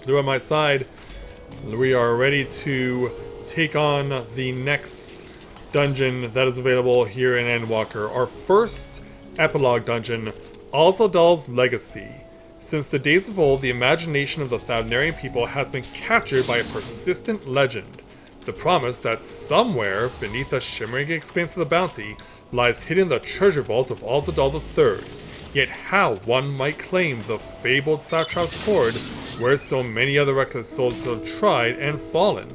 Lou on my side. We are ready to take on the next dungeon that is available here in Endwalker. Our first epilogue dungeon, Alzadaal's Legacy. Since the days of old, the imagination of the Thavnarian people has been captured by a persistent legend. The promise that somewhere beneath the shimmering expanse of the bounty lies hidden the treasure vault of Alzadaal III. Yet how one might claim the fabled satrap's hoard where so many other reckless souls have tried and fallen?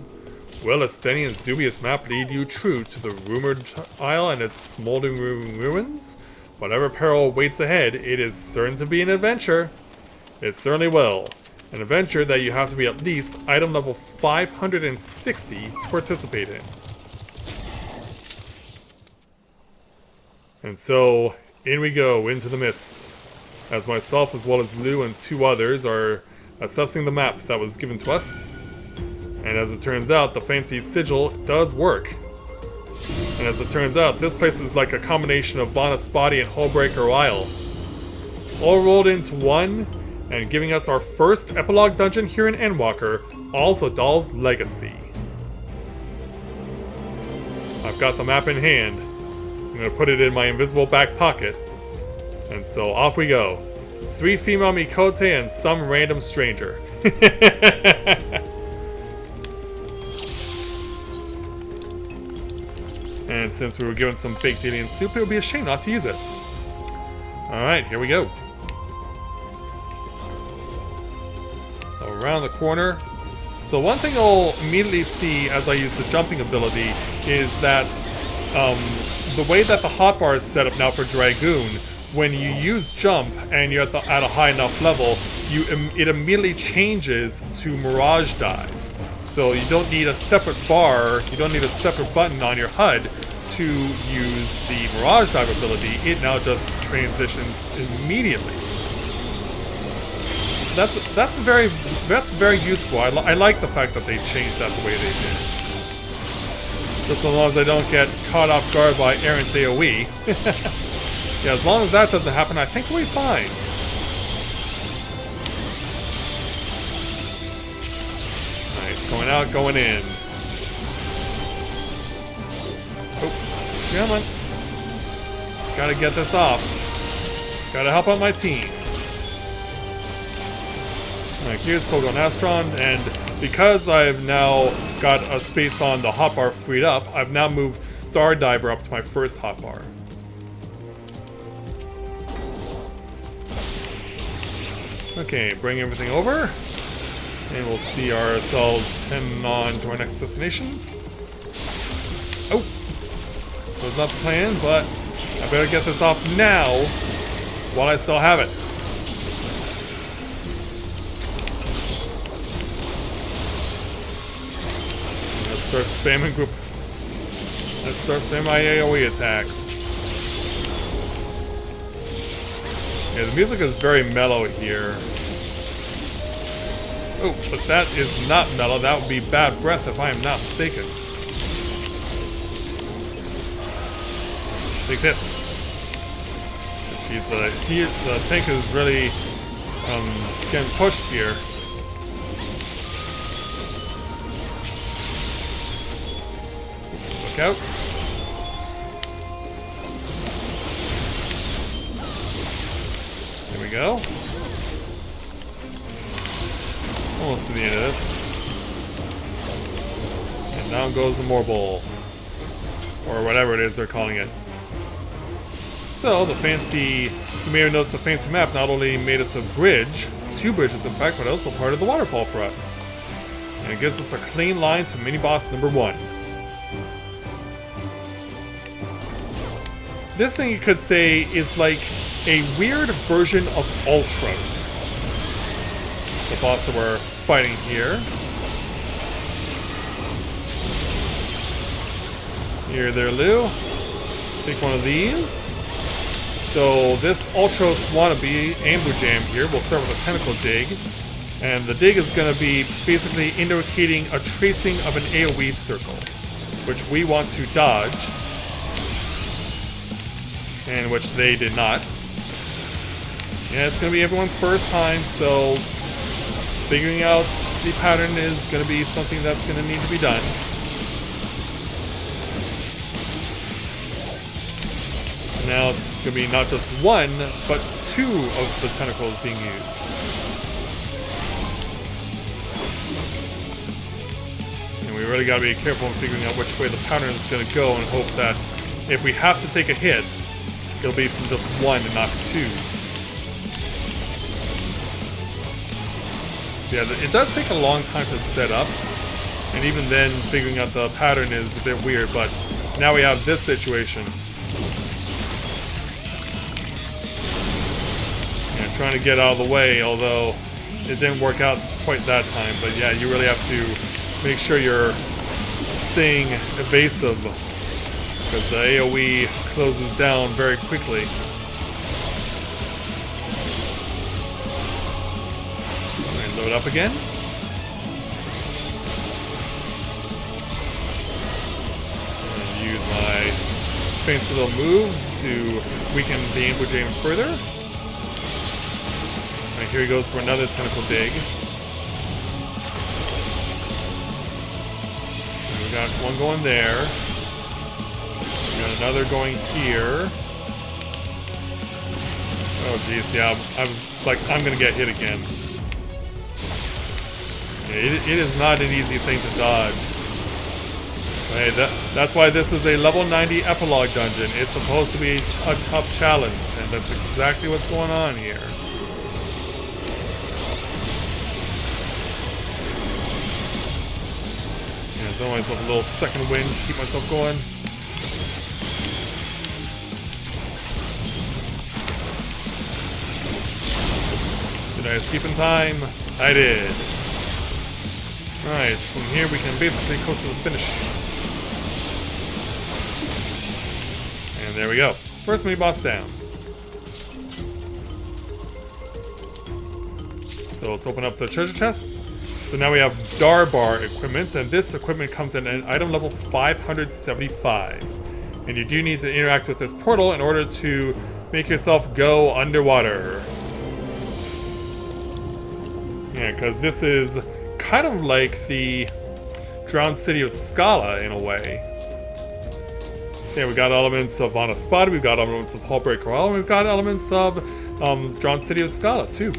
Will Estenian's dubious map lead you true to the rumored isle and its smoldering ruins? Whatever peril awaits ahead, it is certain to be an adventure. It certainly will. An adventure that you have to be at least item level 560 to participate in. And so, in we go, into the mist. As myself as well as Lou and two others are assessing the map that was given to us. And as it turns out, the fancy sigil does work. And as it turns out, this place is like a combination of Vanaspati and Hullbreaker Isle. All rolled into one, and giving us our first epilogue dungeon here in Endwalker, Alzadaal's Legacy. I've got the map in hand. I'm going to put it in my invisible back pocket. And so off we go. 3 female Mikote and some random stranger. And since we were given some baked alien soup, it would be a shame not to use it. Alright, here we go. So around the corner. So one thing I'll immediately see as I use the jumping ability is that the way that the hotbar is set up now for Dragoon, when you use jump and you're at a high enough level, it immediately changes to Mirage Dive. So you don't need a separate bar, you don't need a separate button on your HUD to use the Mirage Dive ability. It now just transitions immediately. That's very useful. I like the fact that they changed that the way they did. Just as long as I don't get caught off guard by errant AoE. Yeah, as long as that doesn't happen, I think we'll be fine. Alright, going out, going in. Oh, come on. Gotta get this off. Gotta help out my team. Alright, here's Kogon Astron, and because I've now got a space on the hotbar freed up, I've now moved Stardiver up to my first hotbar. Okay, bring everything over, and we'll see ourselves heading on to our next destination. Oh! Was not the plan, but I better get this off now, while I still have it. Let's start spamming groups. Let's start spamming my AoE attacks. Yeah, the music is very mellow here. Oh, but that is not mellow. That would be bad breath if I am not mistaken. Take this. Jeez, the tank is really getting pushed here. Look out. There we go. Almost to the end of this. And down goes the Morbull. Or whatever it is they're calling it. So, the fancy... You may have noticed the fancy map not only made us a bridge, 2 bridges in fact, but also part of the waterfall for us. And it gives us a clean line to mini-boss number 1. This thing you could say is like a weird version of Ultros. The boss that we're fighting here. Here there, Lou. Take one of these. So this Ultros wannabe Ambu Jam here, we'll start with a tentacle dig. And the dig is going to be basically indicating a tracing of an AoE circle, which we want to dodge. And which they did not. Yeah, it's going to be everyone's first time, so figuring out the pattern is going to be something that's going to need to be done. So now it's going to be not just one, but two of the tentacles being used. And we really got to be careful in figuring out which way the pattern is going to go and hope that if we have to take a hit, it'll be from just one and not two. Yeah, it does take a long time to set up, and even then, figuring out the pattern is a bit weird, but now we have this situation. Yeah, trying to get out of the way, although it didn't work out quite that time, but yeah, you really have to make sure you're staying evasive, because the AoE closes down very quickly. Load up again. And use my fancy little moves to weaken the ambush aim further. Alright, here he goes for another tentacle dig. And we got one going there. We got another going here. Oh geez, yeah, I was like, I'm gonna get hit again. It is not an easy thing to dodge. Hey, that's why this is a level 90 epilogue dungeon. It's supposed to be a tough challenge, and that's exactly what's going on here. Yeah, throw myself a little second wind to keep myself going. Did I escape in time? I did. Alright, from here we can basically coast to the finish. And there we go. First mini-boss down. So let's open up the treasure chest. So now we have Darbar equipment, and this equipment comes in at item level 575. And you do need to interact with this portal in order to make yourself go underwater. Yeah, because this is kind of like the Drowned City of Scala in a way. So yeah, we got elements of On a Spot, we've got elements of Hullbreak Corral, and we've got elements of Drowned City of Scala too.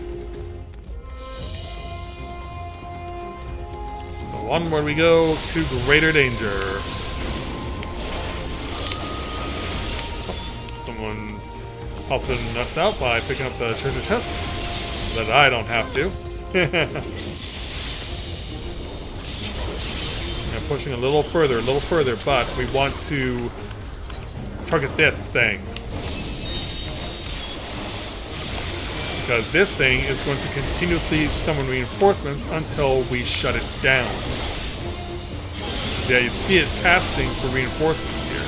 So onward we go to greater danger. Someone's helping us out by picking up the treasure chest so that I don't have to. Pushing a little further, but we want to target this thing. Because this thing is going to continuously summon reinforcements until we shut it down. Yeah, you see it casting for reinforcements here.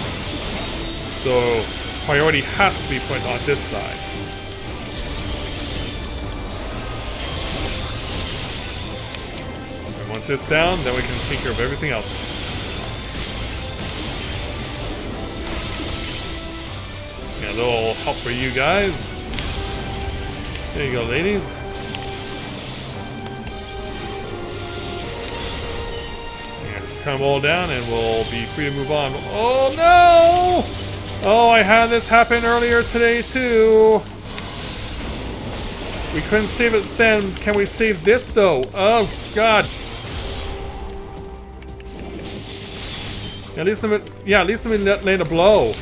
So priority has to be put on this side. Once it's down, then we can take care of everything else. Yeah, a little help for you guys. There you go, ladies. Yeah, just come all down and we'll be free to move on. Oh no! Oh, I had this happen earlier today too. We couldn't save it then. Can we save this though? Oh god. At least let me land a blow.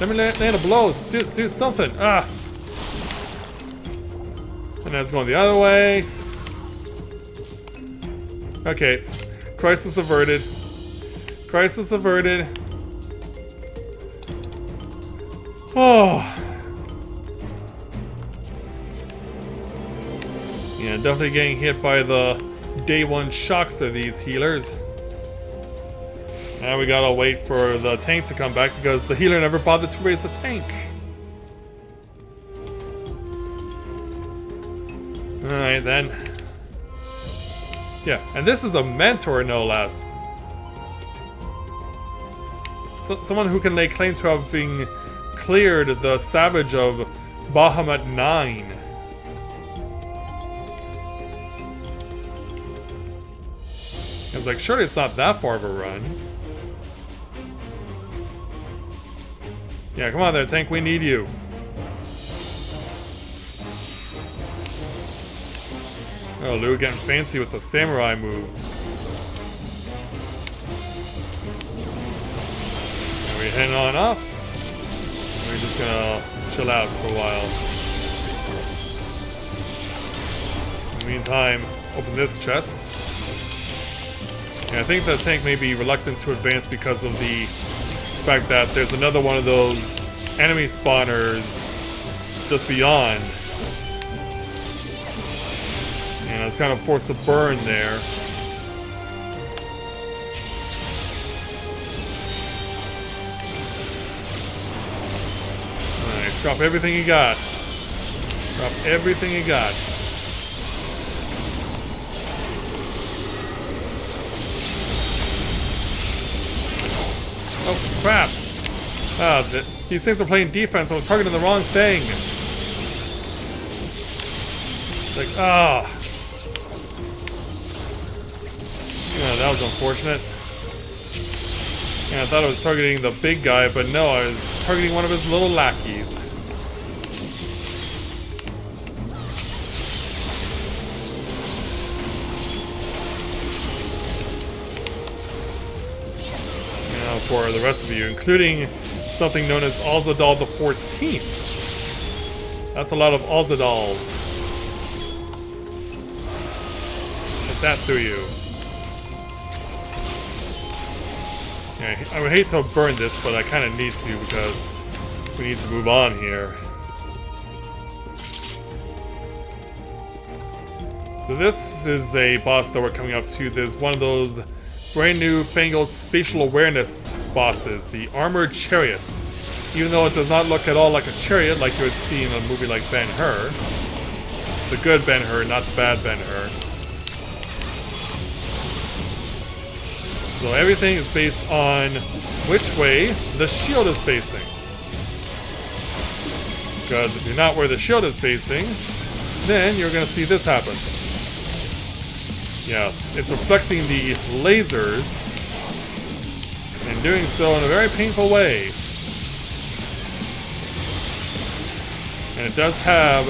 Let me land a blow. Do something. Ah. And that's going the other way. Okay. Crisis averted. Crisis averted. Oh. Yeah, definitely getting hit by the day one shocks of these healers. Now we gotta wait for the tank to come back because the healer never bothered to raise the tank. Alright then. Yeah, and this is a mentor no less. So, someone who can lay claim to having cleared the Savage of Bahamut 9. I was like, surely it's not that far of a run. Yeah, come on there, tank, we need you. Oh, Lou getting fancy with the samurai moves. And we're heading on off. We're just gonna chill out for a while. In the meantime, open this chest. And I think the tank may be reluctant to advance because of the fact that there's another one of those enemy spawners just beyond. And I was kind of forced to burn there. Alright, drop everything you got. Drop everything you got. Oh, crap! Ah, these things are playing defense. I was targeting the wrong thing. It's like, ah. Yeah, that was unfortunate. Yeah, I thought I was targeting the big guy, but no, I was targeting one of his little lackeys. Now for the rest of you, including something known as Alzadaal the 14th. That's a lot of Alzadaals. Get that through you. Yeah, I would hate to burn this, but I kind of need to because we need to move on here. So this is a boss that we're coming up to. There's one of those brand new fangled spatial awareness bosses, the Armored Chariots. Even though it does not look at all like a chariot like you would see in a movie like Ben-Hur. The good Ben-Hur, not the bad Ben-Hur. So everything is based on which way the shield is facing. Because if you're not where the shield is facing, then you're going to see this happen. Yeah, it's reflecting the lasers, and doing so in a very painful way. And it does have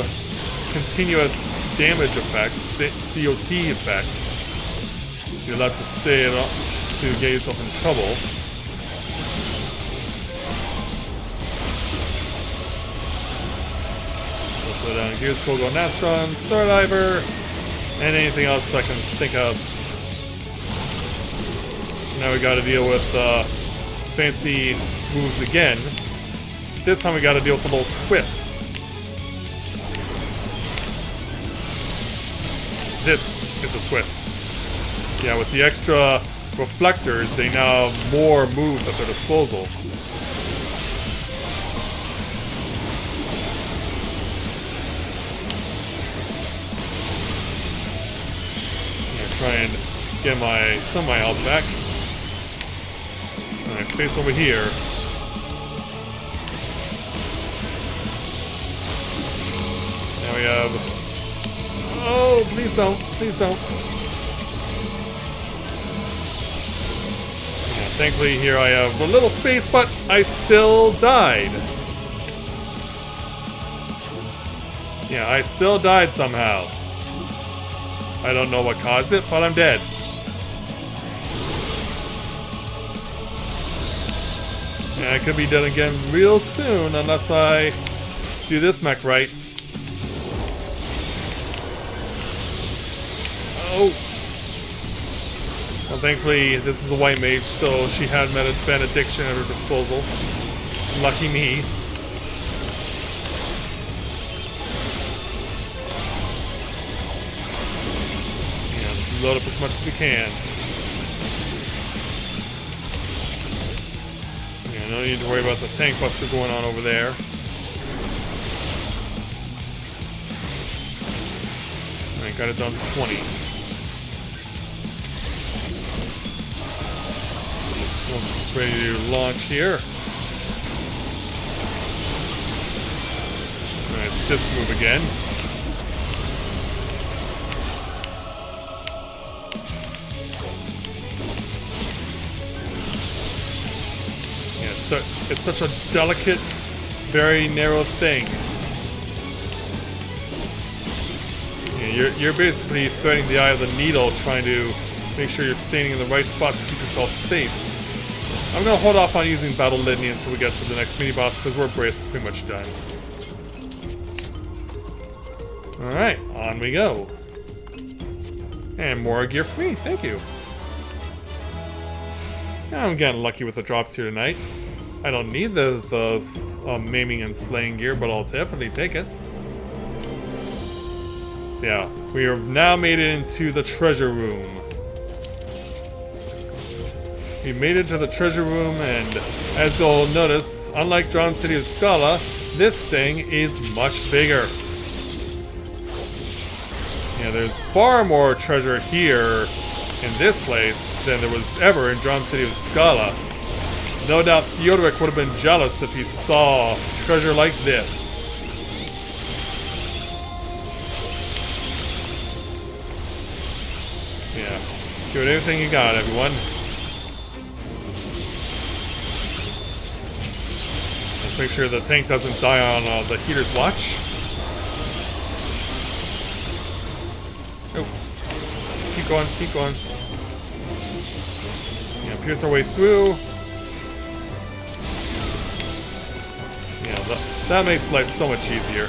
continuous damage effects, DOT effects. You'll have to stay it up to get yourself in trouble. We'll put down Gears, Kogo, Nastron, Stardiver, and anything else I can think of. Now we gotta deal with fancy moves again. This time we gotta deal with a little twist. This is a twist. Yeah, with the extra reflectors, they now have more moves at their disposal. I'm gonna try and get some of my health back. Alright, face over here. Now we have... Oh, please don't. Please don't. Thankfully here I have a little space, but I still died. Yeah, I still died somehow. I don't know what caused it, but I'm dead. And I could be dead again real soon unless I do this mech right. Oh. Well, thankfully, this is a white mage, so she had benediction at her disposal. Lucky me. Yeah, let's load up as much as we can. Yeah, no need to worry about the tank buster going on over there. Alright, got it down to 20. Once it's ready to launch here. Alright, it's this move again. it's such a delicate, very narrow thing. You're basically threading the eye of the needle, trying to make sure you're standing in the right spot to keep yourself safe. I'm gonna hold off on using Battle Litany until we get to the next mini-boss, because we're pretty much done. Alright, on we go. And more gear for me, thank you. I'm getting lucky with the drops here tonight. I don't need the maiming and slaying gear, but I'll definitely take it. So yeah, we have now made it into the treasure room. We made it to the treasure room, and as you'll notice, unlike Drowned City of Scala, this thing is much bigger. Yeah, there's far more treasure here in this place than there was ever in Drowned City of Scala. No doubt Theodoric would have been jealous if he saw treasure like this. Yeah, give it everything you got, everyone. Let's make sure the tank doesn't die on the heater's watch. Oh, keep going, keep going. Yeah, pierce our way through. Yeah, that makes life so much easier.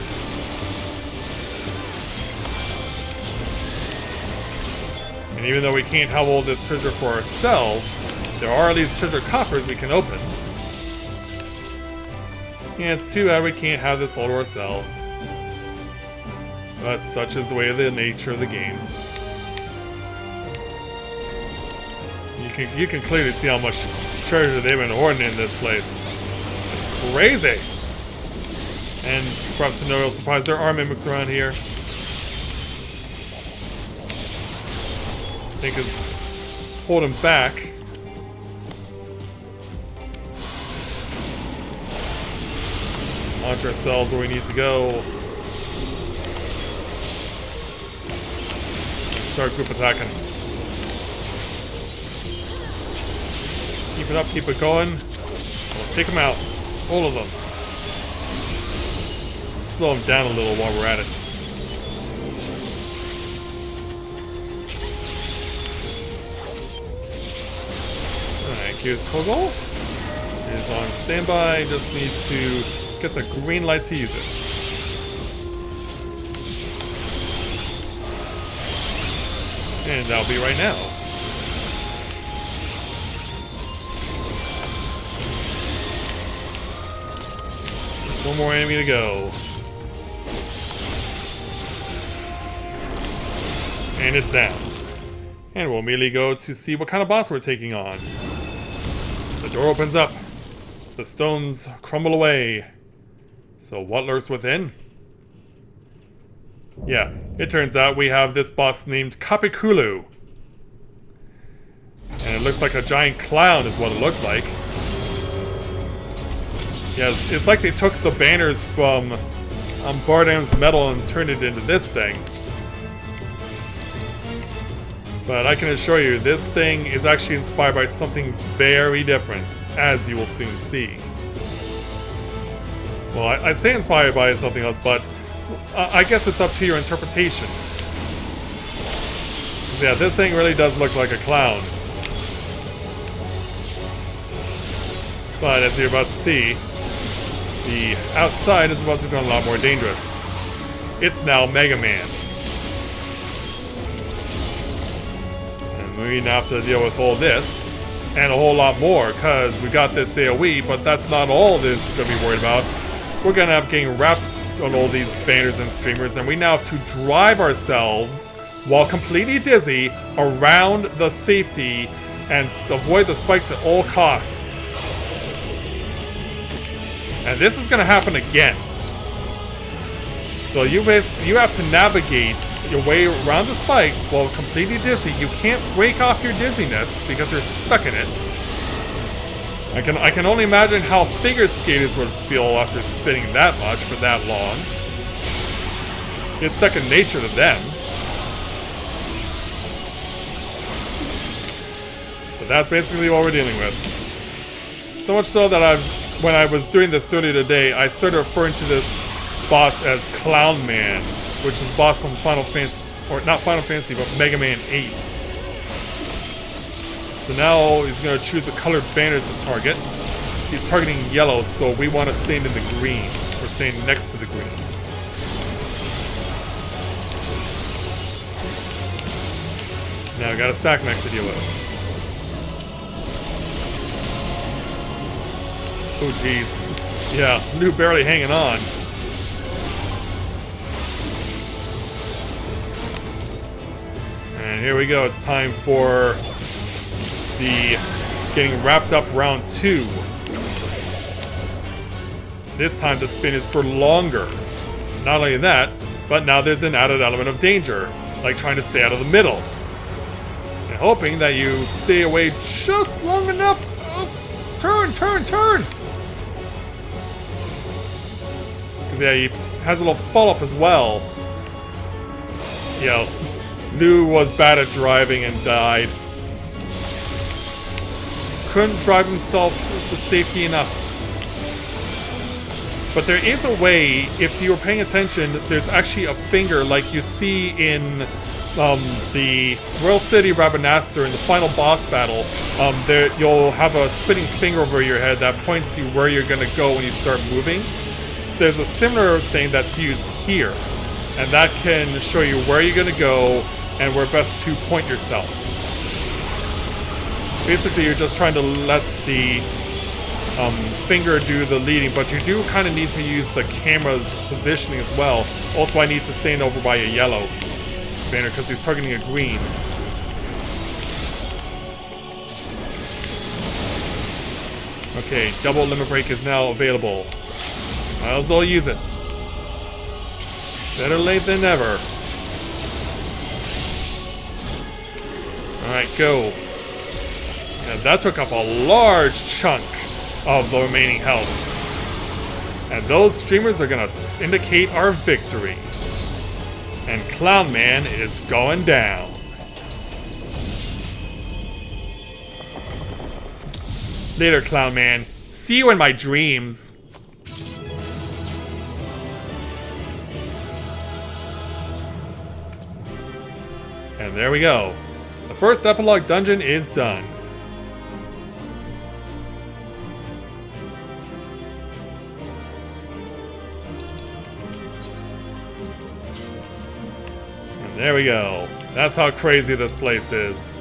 And even though we can't have all this treasure for ourselves, there are these treasure coffers we can open. Yeah, it's too bad we can't have this all to ourselves. But such is the way of the nature of the game. You can clearly see how much treasure they've been hoarding in this place. It's crazy! And perhaps to no real surprise, there are mimics around here. I think is holding back. Launch ourselves where we need to go. Start group attacking. Keep it up, keep it going. We'll take them out. All of them. Slow them down a little while we're at it. Alright, here's Kogol. It is on standby. Just need to get the green light to use it. And that'll be right now. Just one more enemy to go. And it's down. And we'll immediately go to see what kind of boss we're taking on. The door opens up. The stones crumble away. So what lurks within? Yeah, it turns out we have this boss named Kapikulu. And it looks like a giant clown is what it looks like. Yeah, it's like they took the banners from Bardam's medal and turned it into this thing. But I can assure you, this thing is actually inspired by something very different, as you will soon see. Well, I say inspired by something else, but I guess it's up to your interpretation. Yeah, this thing really does look like a clown. But as you're about to see, the outside is about to become a lot more dangerous. It's now Mega Man. And we now have to deal with all this, and a whole lot more, because we got this AoE, but that's not all that's going to be worried about. We're going to have getting wrapped on all these banners and streamers, and we now have to drive ourselves, while completely dizzy, around the safety and avoid the spikes at all costs. And this is going to happen again. So you have to navigate your way around the spikes while completely dizzy. You can't break off your dizziness because you're stuck in it. I can only imagine how figure skaters would feel after spinning that much for that long. It's second nature to them. But that's basically what we're dealing with. So much so that I've when I was doing this earlier today, I started referring to this boss as Clown Man, which is boss from Final Fantasy, or not Final Fantasy, but Mega Man 8. So now he's going to choose a colored banner to target. He's targeting yellow, so we want to stay in the green. We're staying next to the green. Now we got a stack mech to deal with. Oh jeez. Yeah, New barely hanging on. And here we go, it's time for the getting wrapped up round 2. This time the spin is for longer. Not only that, but now there's an added element of danger, like trying to stay out of the middle. And hoping that you stay away just long enough. Oh, turn, turn, turn! Because yeah, he has a little follow-up as well. Yeah, Lou was bad at driving and died. Couldn't drive himself to safety enough. But there is a way, if you were paying attention, there's actually a finger like you see in the Royal City Rabbanaster in the final boss battle. There you'll have a spinning finger over your head that points you where you're going to go when you start moving. So there's a similar thing that's used here. And that can show you where you're going to go and where best to point yourself. Basically, you're just trying to let the finger do the leading, but you do kind of need to use the camera's positioning as well. Also, I need to stand over by a yellow banner because he's targeting a green. Okay, double limit break is now available. Might as well use it. Better late than never. Alright, go. And that took up a large chunk of the remaining health. And those streamers are gonna indicate our victory. And Clown Man is going down. Later, Clown Man. See you in my dreams. And there we go. The first epilogue dungeon is done. And there we go. That's how crazy this place is.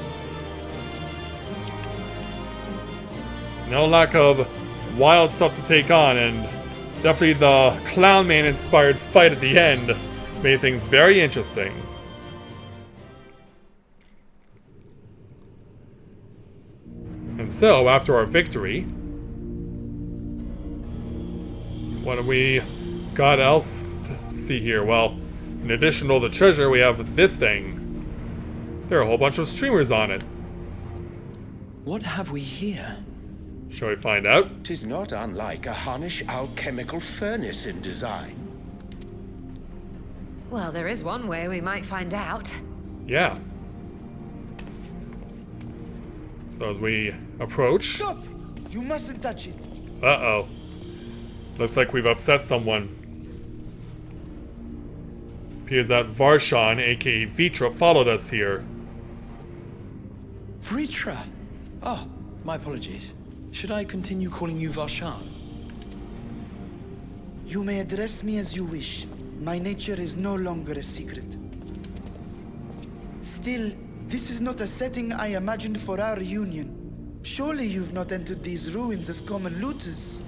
No lack of wild stuff to take on, and definitely the Clown Man inspired fight at the end made things very interesting. And so, after our victory, what do we got else to see here? Well, in addition to all the treasure, we have this thing. There are a whole bunch of streamers on it. What have we here? Shall we find out? 'Tis not unlike a Harnish alchemical furnace in design. Well, there is one way we might find out. Yeah. So as we approach... Stop! You mustn't touch it. Uh-oh. Looks like we've upset someone. Appears that Varshan, aka Vitra, followed us here. Vritra! Oh, my apologies. Should I continue calling you Varshan? You may address me as you wish. My nature is no longer a secret. Still, this is not a setting I imagined for our union. Surely you've not entered these ruins as common looters.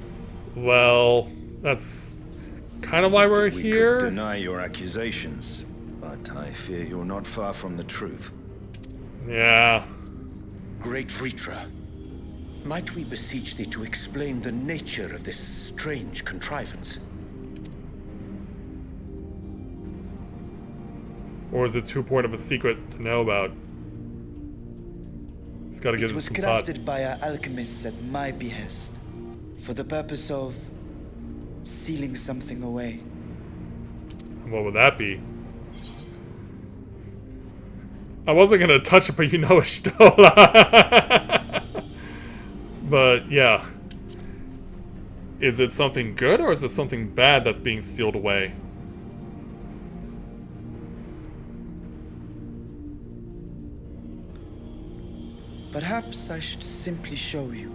Well, that's kind of why we're We here. could deny your accusations, but I fear you're not far from the truth. Yeah. Great Vritra, might we beseech thee to explain the nature of this strange contrivance? Or is it too point of a secret to know about? It's gotta give It it was some thought. crafted by our alchemists at my behest, for the purpose of sealing something away. What would that be? I wasn't gonna touch it, but you know it's still. But yeah. Is it something good or is it something bad that's being sealed away? Perhaps I should simply show you.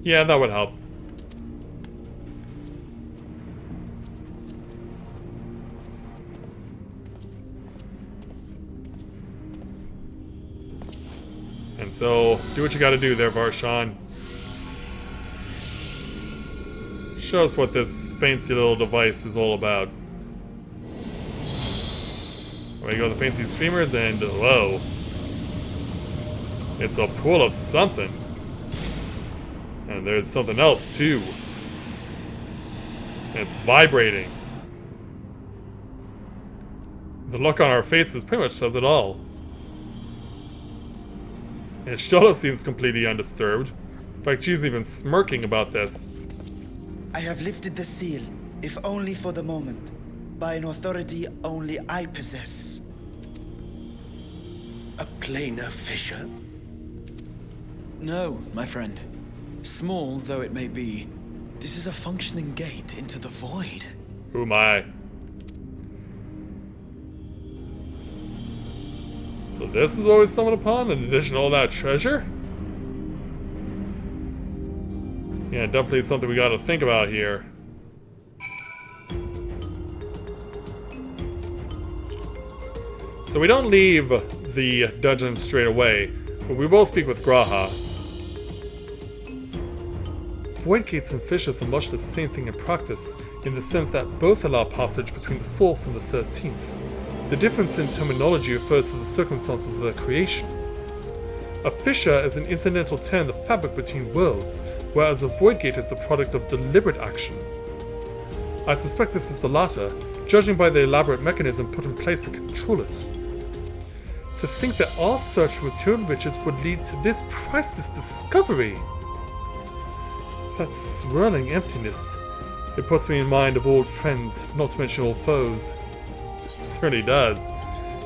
Yeah, that would help. And so, do what you gotta do there, Varshan. Show us what this fancy little device is all about. There we go, the fancy streamers, and whoa. It's a pool of something. And there's something else, too. And it's vibrating. The look on our faces pretty much says it all. And Shoto seems completely undisturbed. In fact, she's even smirking about this. I have lifted the seal, if only for the moment, by an authority only I possess. A planar fissure? No, my friend. Small though it may be, this is a functioning gate into the void. Who am I? So this is what we stumbled upon, in addition to all that treasure? Yeah, definitely something we gotta think about here. So we don't leave the dungeon straight away, but we will speak with Graha. Void gates and fissures are much the same thing in practice, in the sense that both allow passage between the Source and the 13th. The difference in terminology refers to the circumstances of their creation. A fissure is an incidental tear in the fabric between worlds, whereas a void gate is the product of deliberate action. I suspect this is the latter, judging by the elaborate mechanism put in place to control it. To think that our search for return riches would lead to this priceless discovery! That swirling emptiness. It puts me in mind of old friends, not to mention old foes. It certainly does.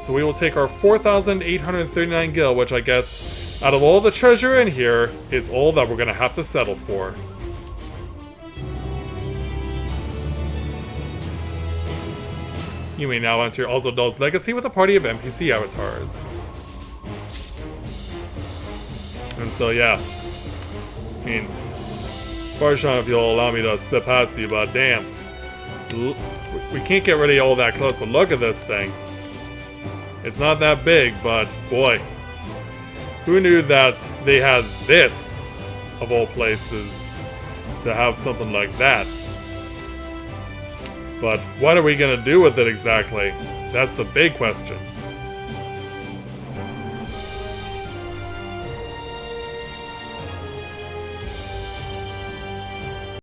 So we will take our 4,839 gil, which I guess, out of all the treasure in here, is all that we're gonna have to settle for. You may now enter Alzadaal's legacy with a party of NPC avatars. And so, yeah. I mean, Varshan, if you'll allow me to step past you, but damn. We can't get really all that close, but look at this thing. It's not that big, but boy. Who knew that they had this, of all places, to have something like that? But what are we gonna do with it exactly? That's the big question.